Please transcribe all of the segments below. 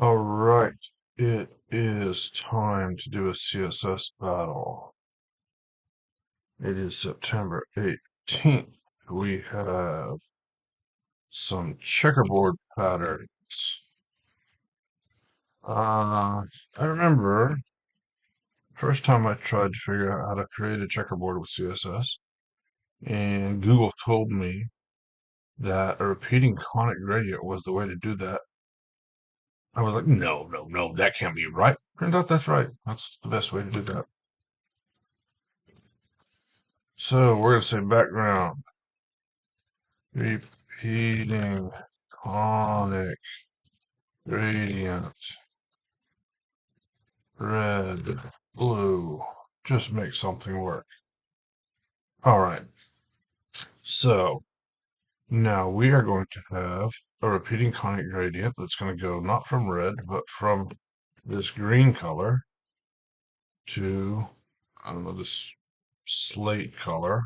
All right, it is time to do a CSS battle. It is September 18th. We have some checkerboard patterns. I remember first time I tried to figure out how to create a checkerboard with CSS, and Google told me that a repeating conic gradient was the way to do that. I was like, no, no, no, that can't be right. Turns out that's right. That's the best way to do that. So we're going to say background, repeating conic gradient, red, blue. Just make something work. All right. So now we are going to have a repeating conic gradient that's going to go not from red, but from this green color to, I don't know, this slate color.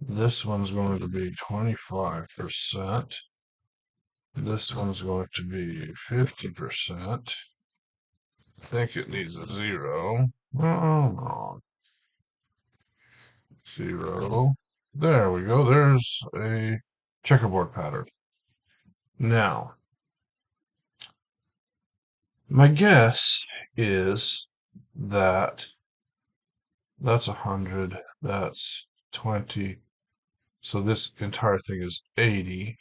This one's going to be 25%. This one's going to be 50%. I think it needs a 0. Oh, 0. There we go. There's a checkerboard pattern. Now, my guess is that that's 100, that's 20. So this entire thing is 80.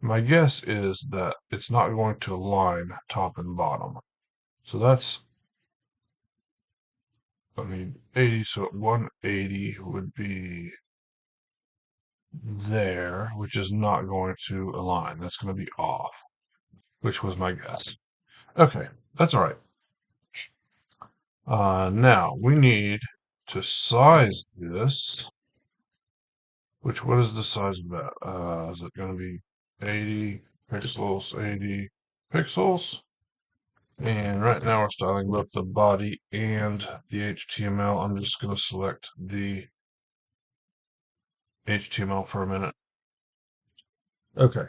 My guess is that it's not going to align top and bottom. So that's, I mean, 80, so 180 would be there, which is not going to align. That's going to be off, which was my guess. Okay, that's all right. Now we need to size this. What is the size of that? Is it going to be 80 pixels, 80 pixels? And right now we're styling both the body and the HTML. I'm just going to select the HTML for a minute. Okay.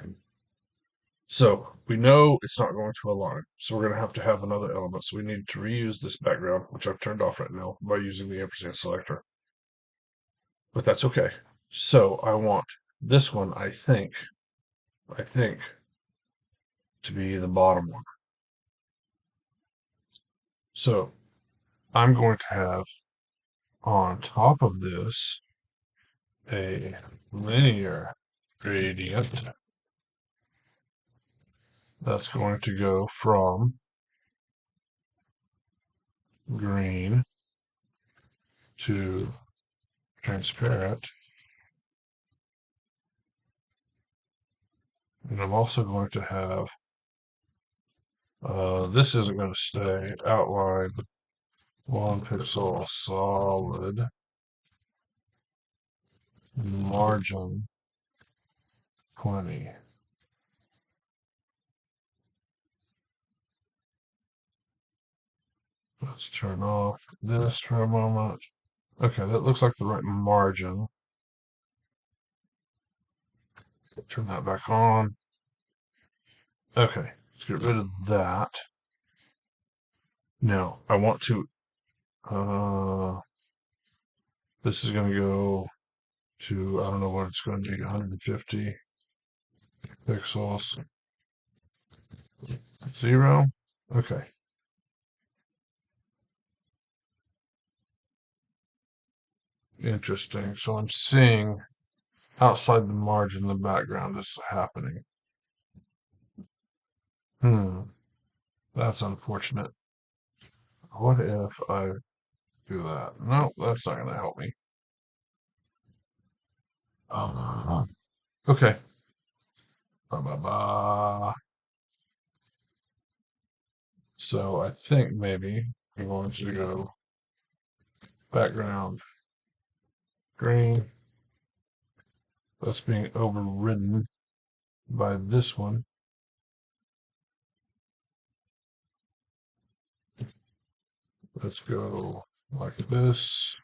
So we know it's not going to align. So we're going to have another element. So we need to reuse this background, which I've turned off right now by using the ampersand selector. But that's okay. So I want this one, I think, to be the bottom one. So I'm going to have on top of this a linear gradient that's going to go from green to transparent. And I'm also going to have, this isn't going to stay, outline 1 pixel solid, margin 20. Let's turn off this for a moment. Okay, that looks like the right margin. Turn that back on. Okay, let's get rid of that. Now, I want to, this is going to go to, I don't know what it's going to be, 150 pixels. 0. Okay. Interesting. So I'm seeing outside the margin, the background is happening. That's unfortunate. What if I do that? No, that's not going to help me. Okay. Ba, ba, ba. So I think maybe I'm going to go background green. That's being overridden by this one. Let's go like this.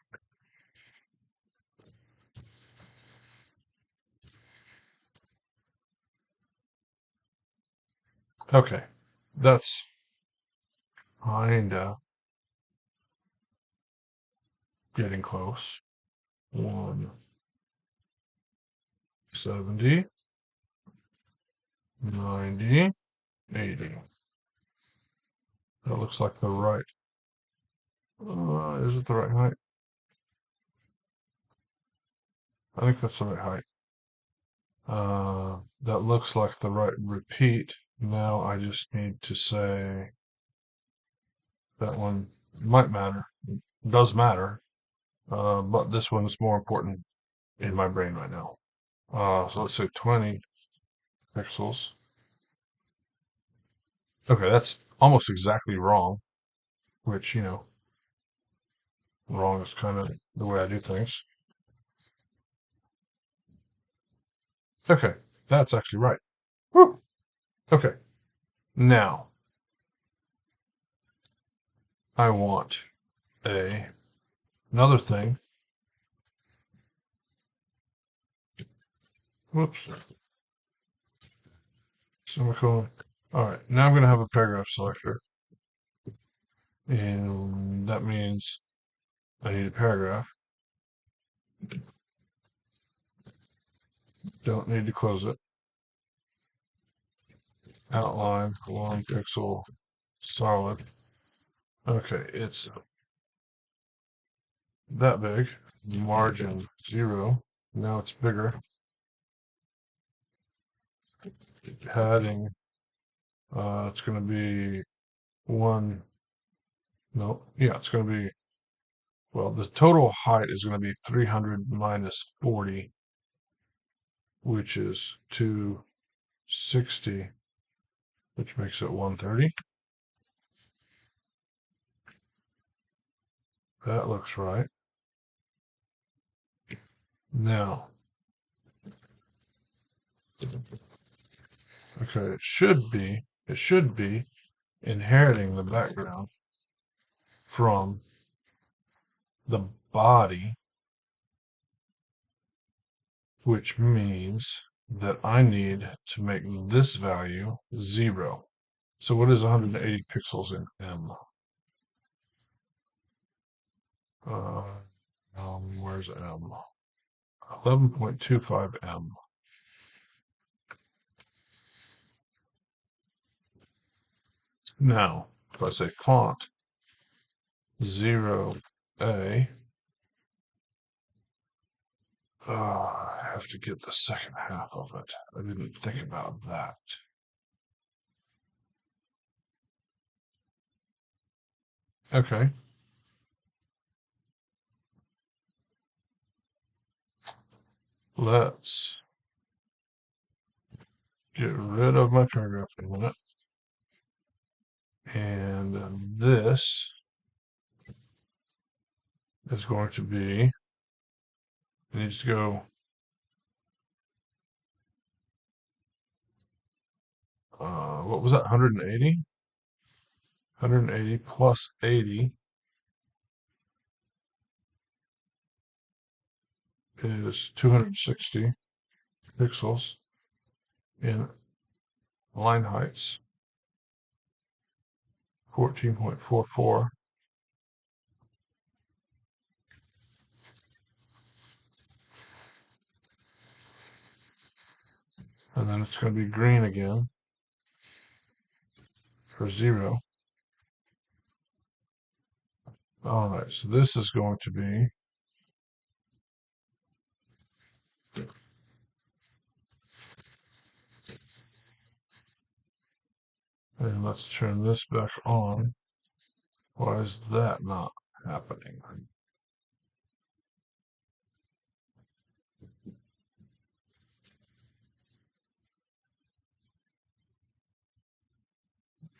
Okay. that's kinda getting close. 170, 90, 80. That looks like the right. Is it the right height? I think that's the right height. That looks like the right repeat. Now I just need to say that one might matter. It does matter. But this one is more important in my brain right now. So let's say 20 pixels. Okay, that's almost exactly wrong, which, wrong is kind of the way I do things. Okay, that's actually right. Whew. Okay, now I want another thing. Whoops, semicolon. All right, now I'm going to have a paragraph selector, and that means I need a paragraph. Don't need to close it. Outline, long pixel, solid. Okay, it's that big. Margin 0. Now it's bigger. Padding, it's going to be 1. No, yeah, it's going to be, well, the total height is going to be 300 minus 40, which is 260, which makes it 130. That looks right. Now, okay, it should be inheriting the background from the body, which means that I need to make this value 0. So what is 180 pixels in M? Where's M? 11.25 M. Now, if I say font 0A, I have to get the second half of it. I didn't think about that. Okay. Let's get rid of my paragraph in a minute. And this is going to be, it needs to go, what was that, 180? 180 plus 80 is 260 pixels in line heights, 14.44. And then it's going to be green again for 0. All right, so this is going to be, and let's turn this back on. Why is that not happening?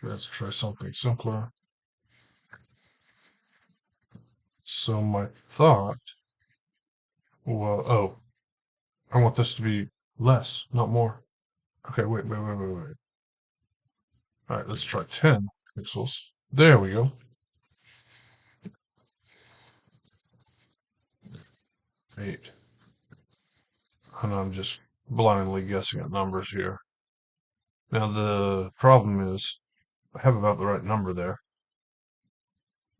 Let's try something simpler. So my thought, well, oh, I want this to be less, not more. Okay, wait. All right, let's try 10 pixels. There we go. 8. And I'm just blindly guessing at numbers here. Now the problem is I have about the right number there.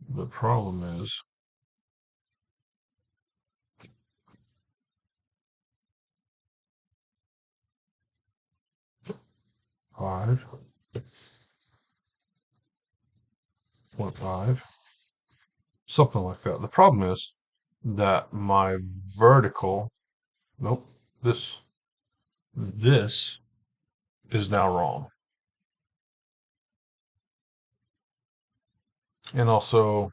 The problem is five, 0.5, something like that. The problem is that my vertical, nope, this is now wrong. And also,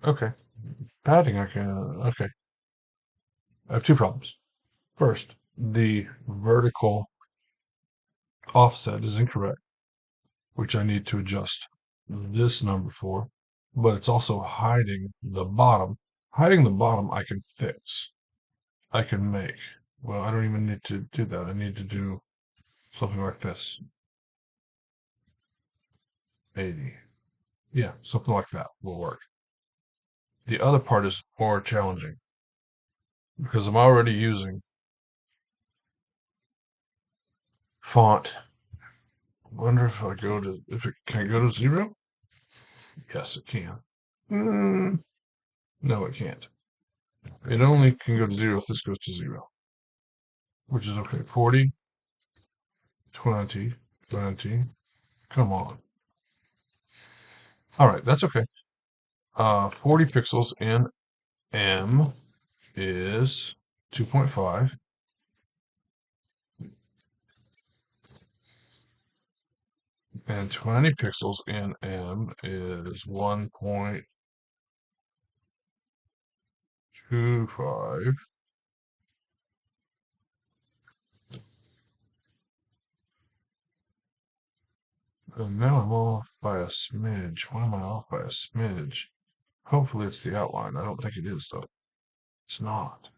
okay, padding, okay. I have two problems. First, the vertical offset is incorrect, which I need to adjust this number for, but it's also hiding the bottom. Hiding the bottom I can fix. I can make. Well, I don't even need to do that. I need to do something like this. 80. Yeah, something like that will work. The other part is more challenging because I'm already using font. I wonder if I go to, if it can go to 0? Yes, it can. No, it can't. It only can go to 0 if this goes to 0, which is okay. 40, 20, 20. Come on. All right, that's okay. 40 pixels in M is 2.5. And 20 pixels in M is 1.25. And now I'm off by a smidge. Why am I off by a smidge? Hopefully it's the outline. I don't think it is, though. It's not.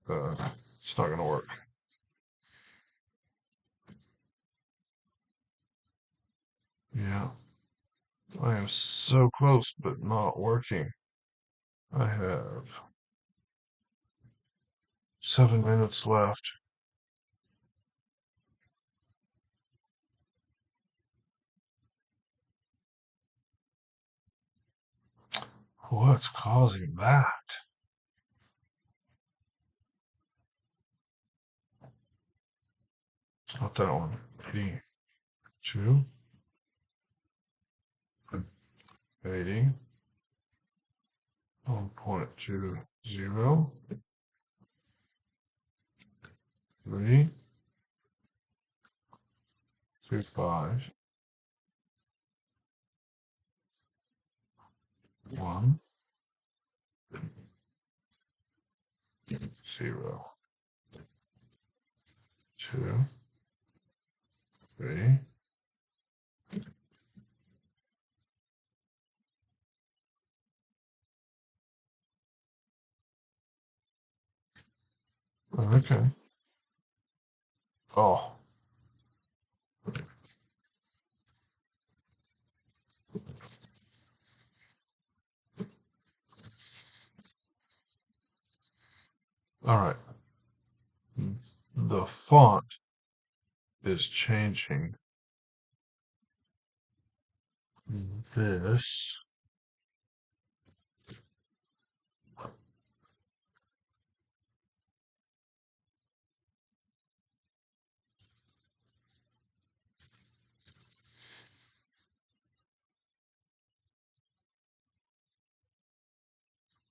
It's not going to work. Yeah. I am so close, but not working. I have 7 minutes left. What's causing that? Not that one. 82. 80. 1.20. 3. 2.5. 1. 0. 2. 3. Okay. Oh, all right. The font is changing this.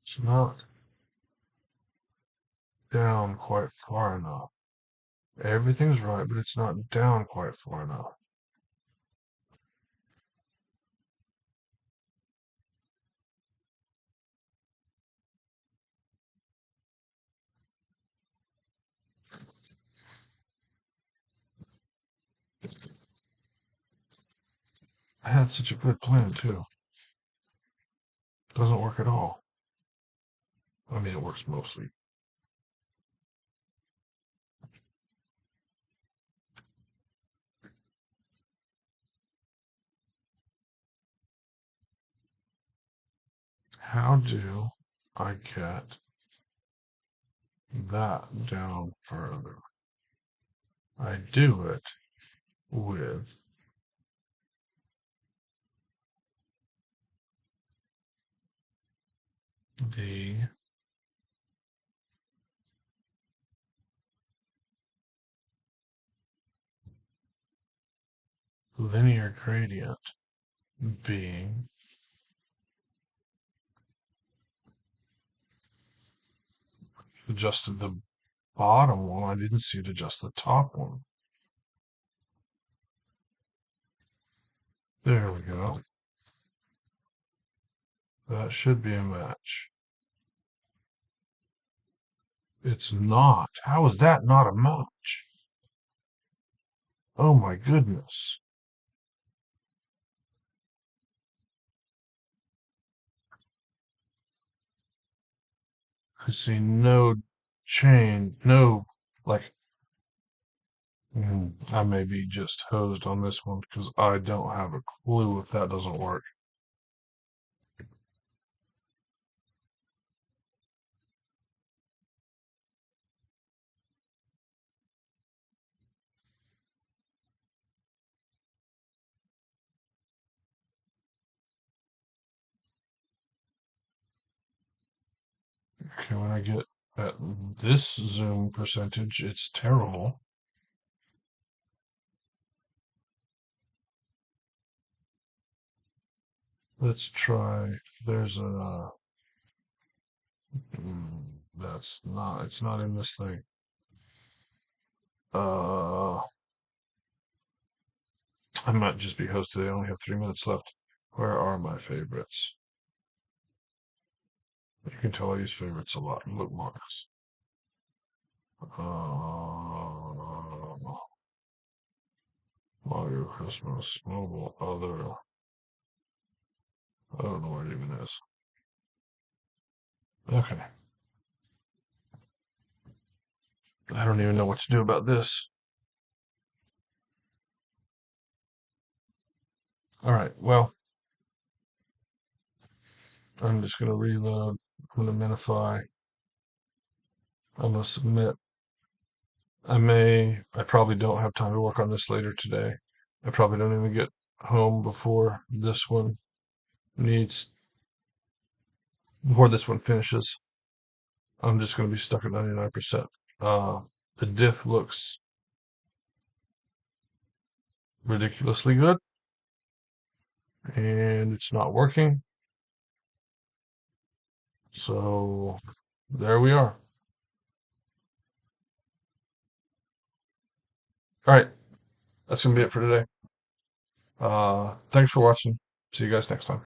It's not down quite far enough. Everything's right, but it's not down quite far enough. I had such a good plan, too. Doesn't work at all. I mean, it works mostly. How do I get that down further? I do it with the linear gradient being adjusted the bottom one. I didn't see it adjust the top one. There we go. That should be a match. It's not. How is that not a match? Oh my goodness. I see no chain, no, like, I may be just hosed on this one because I don't have a clue if that doesn't work. Okay, when I get at this zoom percentage, it's terrible. Let's try. There's a. That's not. It's not in this thing. I might just be hosted. I only have 3 minutes left. Where are my favorites? You can tell I use favorites a lot in bookmarks. Mario Christmas Mobile Other. I don't know where it even is. Okay. I don't even know what to do about this. All right. Well, I'm just going to reload. I'm going to minify. I'm going to submit. I probably don't have time to work on this later today. I probably don't even get home needs, before this one finishes. I'm just going to be stuck at 99%. The diff looks ridiculously good, and it's not working. So there we are. All right, that's going to be it for today. Thanks for watching. See you guys next time.